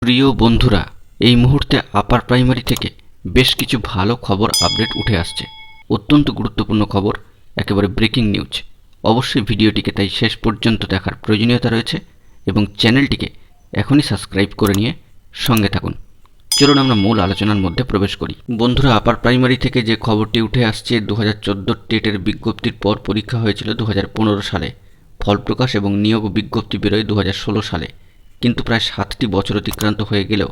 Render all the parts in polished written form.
প্রিয় বন্ধুরা, এই মুহূর্তে আপার প্রাইমারি থেকে বেশ কিছু ভালো খবর আপডেট উঠে আসছে। অত্যন্ত গুরুত্বপূর্ণ খবর, একেবারে ব্রেকিং নিউজ। অবশ্যই ভিডিওটিকে তাই শেষ পর্যন্ত দেখার প্রয়োজনীয়তা রয়েছে এবং চ্যানেলটিকে এখনই সাবস্ক্রাইব করে নিয়ে সঙ্গে থাকুন। চলুন আমরা মূল আলোচনার মধ্যে প্রবেশ করি। বন্ধুরা, আপার প্রাইমারি থেকে যে খবরটি উঠে আসছে, 2014 টেটের বিজ্ঞপ্তির পর পরীক্ষা হয়েছিল 2015 সালে। ফল প্রকাশ এবং নিয়োগ বিজ্ঞপ্তি বেরোয় 2016 সালে। কিন্তু প্রায় 7টি বছর অতিক্রান্ত হয়ে গেলেও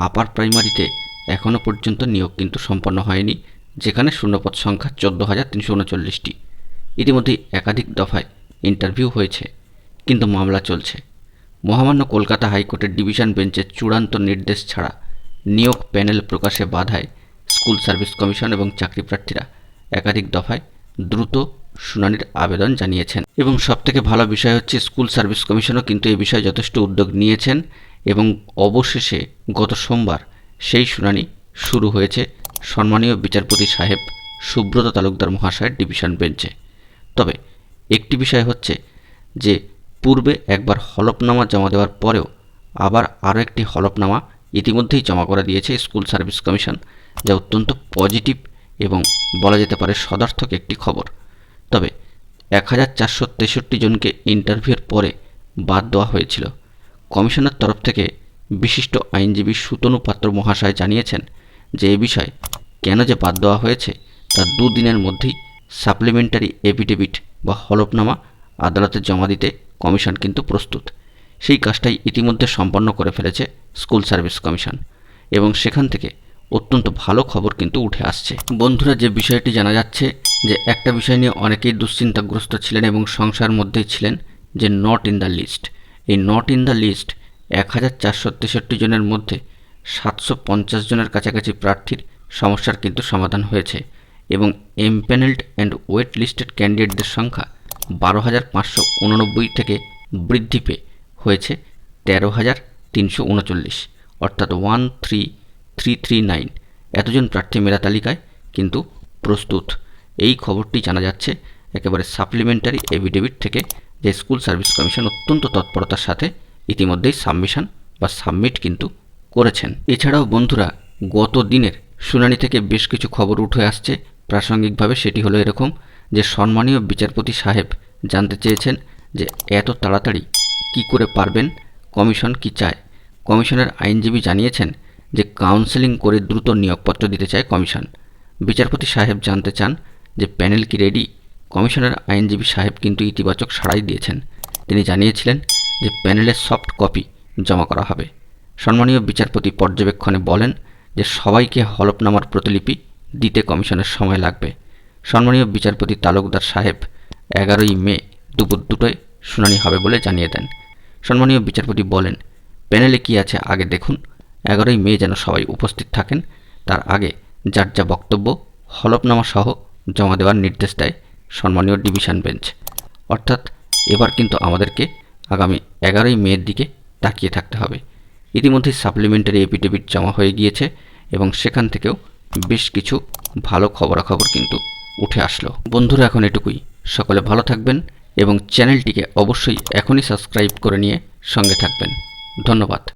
আপার প্রাইমারিতে এখনও পর্যন্ত নিয়োগ কিন্তু সম্পন্ন হয়নি, যেখানে শূন্যপদ সংখ্যা 14,339টি। ইতিমধ্যেই একাধিক দফায় ইন্টারভিউ হয়েছে, কিন্তু মামলা চলছে। মহামান্য কলকাতা হাইকোর্টের ডিভিশন বেঞ্চের চূড়ান্ত নির্দেশ ছাড়া নিয়োগ প্যানেল প্রকাশে বাধায় স্কুল সার্ভিস কমিশন এবং চাকরি প্রার্থীরা একাধিক দফায় দ্রুত শুনানির আবেদন জানিয়েছেন। এবং সবথেকে ভালো বিষয় হচ্ছে, স্কুল সার্ভিস কমিশনও কিন্তু এই বিষয়ে যথেষ্ট উদ্যোগ নিয়েছেন এবং অবশেষে গত সোমবার সেই শুনানি শুরু হয়েছে সম্মানীয় বিচারপতি সাহেব সুব্রত তালুকদার মহাশয়ের ডিভিশন বেঞ্চে। তবে একটি বিষয় হচ্ছে যে, পূর্বে একবার হলফনামা জমা দেওয়ার পরেও আবার আরও একটি হলফনামা ইতিমধ্যেই জমা করে দিয়েছে স্কুল সার্ভিস কমিশন, যা অত্যন্ত পজিটিভ এবং বলা যেতে পারে সদার্থক একটি খবর। তবে 1463 জনকে ইন্টারভিউর পরে বাদ দেওয়া হয়েছিল। কমিশনের তরফ থেকে বিশিষ্ট আইনজীবী সুতনু পাত্র মহাশয় জানিয়েছেন যে, এ বিষয়ে কেন যে বাদ দেওয়া হয়েছে তা 2 দিনের মধ্যেই সাপ্লিমেন্টারি এফিডেভিট বা হলফনামা আদালতে জমা দিতে কমিশন কিন্তু প্রস্তুত। সেই কাজটাই ইতিমধ্যে সম্পন্ন করে ফেলেছে স্কুল সার্ভিস কমিশন এবং সেখান থেকে অত্যন্ত ভালো খবর কিন্তু উঠে আসছে। বন্ধুরা, যে বিষয়টি জানা যাচ্ছে যে, একটা বিষয় নিয়ে অনেকেই দুশ্চিন্তাগ্রস্ত ছিলেন এবং সংশয়ের মধ্যেই ছিলেন যে নট ইন দ্য লিস্ট। এই নট ইন দ্য লিস্ট 1463 জনের মধ্যে 750 জনের কাছাকাছি প্রার্থীর সমস্যার কিন্তু সমাধান হয়েছে এবং এমপ্যানেলড অ্যান্ড ওয়েট লিস্টেড ক্যান্ডিডেটদের সংখ্যা 12,589 থেকে বৃদ্ধি পেয়ে হয়েছে 13,339, অর্থাৎ 13,339 এতজন প্রার্থী মেধা তালিকায় কিন্তু প্রস্তুত। এই খবরটি জানা যাচ্ছে একেবারে সাপ্লিমেন্টারি এফিডেভিট থেকে, যে স্কুল সার্ভিস কমিশন অত্যন্ত তৎপরতার সাথে ইতিমধ্যেই সাবমিশন বা সাবমিট কিন্তু করেছেন। এছাড়াও বন্ধুরা, গত দিনের শুনানি থেকে বেশ কিছু খবর উঠে আসছে প্রাসঙ্গিকভাবে। সেটি হলো এরকম যে, সম্মানীয় বিচারপতি সাহেব জানতে চেয়েছেন যে এত তাড়াতাড়ি কি করে পারবেন, কমিশন কি চায়। কমিশনের আইনজীবী জানিয়েছেন যে কাউন্সেলিং করে দ্রুত নিয়োগপত্র দিতে চায় কমিশন। বিচারপতি সাহেব জানতে চান যে প্যানেল কি রেডি। কমিশনের আইনজীবী সাহেব কিন্তু ইতিবাচক সাড়াই দিয়েছেন। তিনি জানিয়েছিলেন যে প্যানেলের সফট কপি জমা করা হবে। সম্মানীয় বিচারপতি পর্যবেক্ষণে বলেন যে সবাইকে হলফনামার প্রতিলিপি দিতে কমিশনের সময় লাগবে। সম্মানীয় বিচারপতি তালুকদার সাহেব 11ই মে দুপুর 2টায় শুনানি হবে বলে জানিয়ে দেন। সম্মানীয় বিচারপতি বলেন, প্যানেলে কি আছে আগে দেখুন, 11ই মে যেন সবাই উপস্থিত থাকেন। তার আগে যার যা বক্তব্য হলফনামা সহ জমা দেওয়ার নির্দেশ দেয় সম্মানীয় ডিভিশন বেঞ্চ। অর্থাৎ এবার কিন্তু আমাদেরকে আগামী 11ই মের দিকে তাকিয়ে থাকতে হবে। ইতিমধ্যে সাপ্লিমেন্টারি এফিডেভিট জমা হয়ে গিয়েছে এবং সেখান থেকেও বেশ কিছু ভালো খবরাখবর কিন্তু উঠে আসলো। বন্ধুরা, এখন এটুকুই। সকলে ভালো থাকবেন এবং চ্যানেলটিকে অবশ্যই এখনই সাবস্ক্রাইব করে নিয়ে সঙ্গে থাকবেন। ধন্যবাদ।